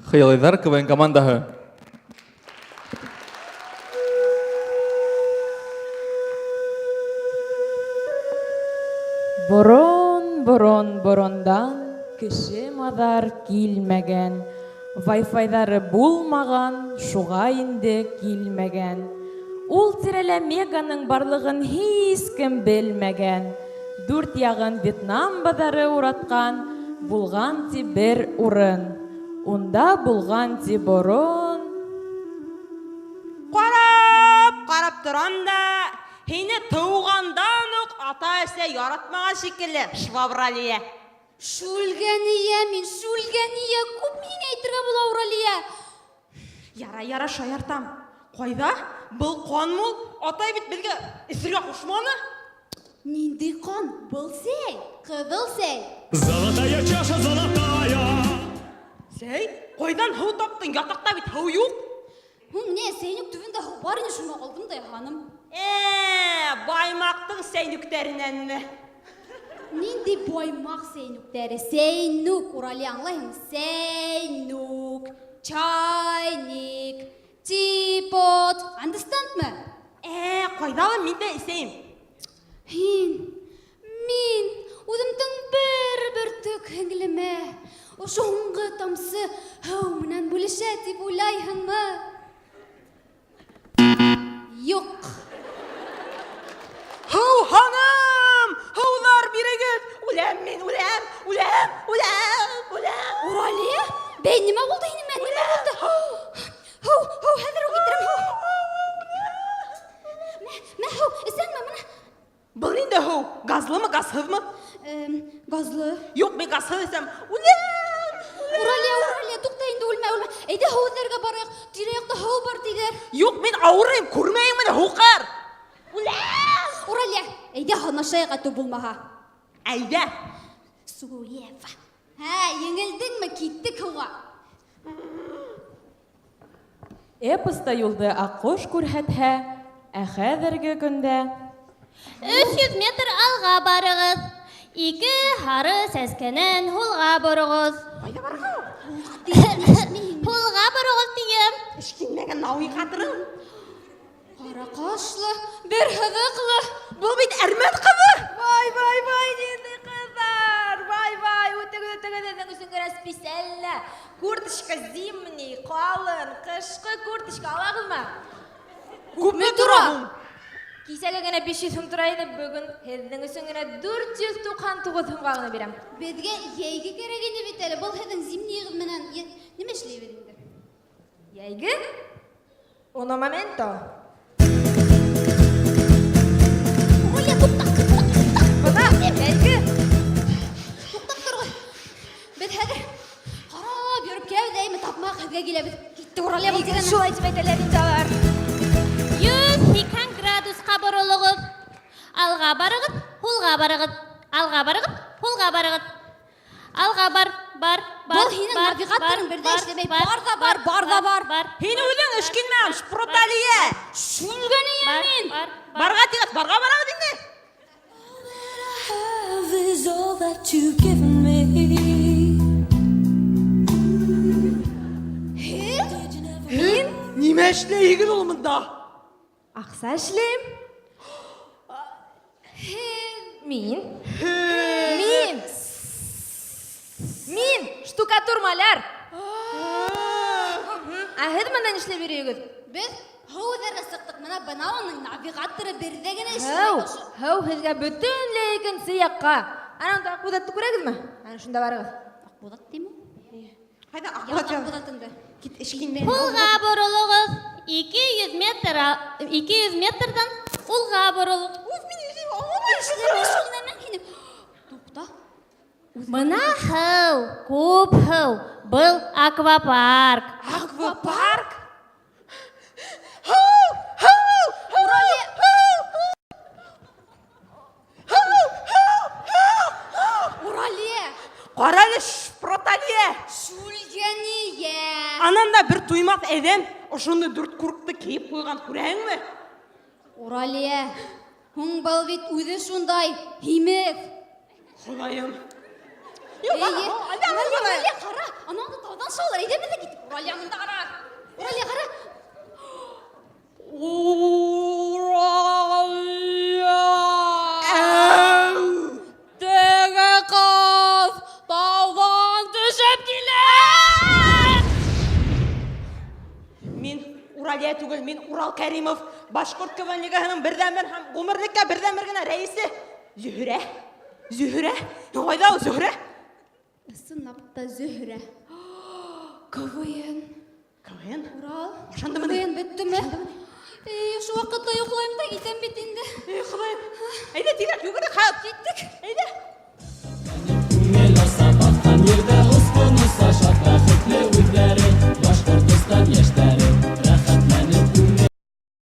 Хыялайҙар КВН командаһы. Борондан кеше маҙар килмәгән, Wi-Fi-ҙары булмаған, шуға инде килмәгән. Ул тирәлә Меганың барлығын һис кем белмәгән. 4 яғын Вьетнам баҙары уратҡан, булған ти бер урын. Унда булған ти борон. Ҡарап торам да, һине тыуғандан уҡ ата-әсә яратмаған шикелле, Швабралия. Шүлгәния, күп миңә әйтергә була, Уралия. Яра, шаяртам. Ҡайҙа? Был ҡан мул, атай бит беҙгә эсергә ҡушманы. Нинди ҡан? Был сәй, ҡыҙыл сәй. Золотая чаша, золотая. Сәй, ҡайҙан һыу таптың? Ятаҡта бит һыу юҡ. Һуң, не, сәйнүк төбөндә һыу бар ине, шуны алдым да яһаным. Баймаҡтың сәйнүктәренәнме? Нинди баймаҡ сәйнүктәре? Сәйнүк, Уралия, аңлайһың? Сәйнүк, чайник, типот. Understandмы? Ҡайҙалыр мин дә эсәйем. Мин, үҙемдең бер бөртөк һеңлемә ошо һуңғы тамсы һыу менән бүлешә тип уйлайһыңмы? Юҡ. Һыу, ханым! Һыуҙар бирегеҙ! Үләм мин, үләм! Уралия, бәй, нимә булды һинең менән? Нимә булды? Һыу, хәҙер үк китерәм. Мә, һыу, эсәңме бына? Был ниндәй һыу? Газлымы, газһыҙмы? Газлы. Юҡ, мин газһыҙ эсәм. Үләм! Уралия, туҡта инде, үлмә. Әйҙә һыу эҙләргә барайыҡ. Тирә-яҡта һыу бар тиҙәр. Юҡ, мин ауырайым, күрмәйеңме ни, һуҡыр! Үләм! Уралия, әйҙә һанашайыҡ ату булмаһа. Әйҙә! Суева. Еңелдеңме? Киттек һыуға. Эпоста юлды аҡҡош күрһәтһә, ә хәҙерге көндә 300 метр алға барығыз. 2 һары сәскәнән һулға бороғоз. Ҡайҙа бараһың? Һулға бороғоз тием. Эшкинмәгән науи ҡатырың. Ҡара ҡашлы, бер һыҙыҡлы. Был бит әрмән ҡыҙы! Вай, нинди ҡыҙҙар! Вай, үтегеҙҙең өсөн генә специаллы. Курточка зимний, ҡалын, ҡышҡы курточка алағыҙмы? Күпме тораһың? Кисәгә генә 500 һум тора ине, бөгөн һеҙҙең өсөн генә 499 һумға гына бирәм. Беҙгә йәйге кәрәк ине бит әле. Был һеҙҙең зимнийығыҙ менән нимә эшләйбеҙ инде? Йәйге? Un momento. Уралия, туҡта. Бына, йәйге. Туҡтап торғоҙ. Беҙ хәҙер ҡарап йөрөп кәүҙәйме тапмаҡ һеҙгә киләбеҙ. Китте, Уралия, был тигән. Шулай тип әйтәләр инде алар. 180 градусҡа боролоғоҙ. Алға барығыҙ, һулға барығыҙ. Алға барығыҙ, һулға барығыҙ. Алға бар. Был һинең навигаторың берҙә эшләмәй. Бар да бар. Һин үҙең эшкинмәгән, Шпроталия! Шүлгәния мин. Барға тигәс, барға барабыҙ инде. Һин нимә эшләйһегеҙ ул мында? Аҡса эшләйем. Мин штукатур маляр. Ә һеҙ мында нишләп йөрөйһөгөҙ? Беҙ һыу эҙәргә сыҡтык. Бына уның навигаторы берҙә генә эшләй. Һыу һеҙгә бөтөнләй икенсе яҡҡа. Ана Аҡбуҙатты күрәгеҙме? Ана шунда барығыҙ. Аҡбуҙат тиме? Ҡайҙа Аҡбуҙатыңды. Кит эшкинмәгән. Һулға боролоғоз. 200 метрдан һулға боролоғоз. Туҡта. Бына һыу, күп һыу. Был аквапарк. Аквапарк? Уралия. Уралия. Ҡара әле, Шпроталия! Шүлгәния. Ананда бер туймаҫ әҙәм ошондо 4 куртты кейеп ҡуйған, күрәһеңме? Уралия. Һуң был бит үҙе шундай һимеҙ. Хоҙайым. Уралия, ҡара. Анау тауҙан шаулар. Әйҙә беҙ ҙә китеп. Уралия мында қара. Уралия қара. Теге қыз таудан түсіп келер. Мен Уралия түгел, мен Урал Кәримов, Башқұрт КВН лигаһының бірден-бір һәм ғұмырлыққа бірден-бір генә рәисе. Зөһрә. Қайда ул Зөһрә? Сынапта Зөһрә. КВН. Урал. Ошандымы? КВН беттіме? Шу вақытта йоқлайым да кетем бит инде. Құдайым. Әйдә, тирәк йөгердек, хат. Кеттік.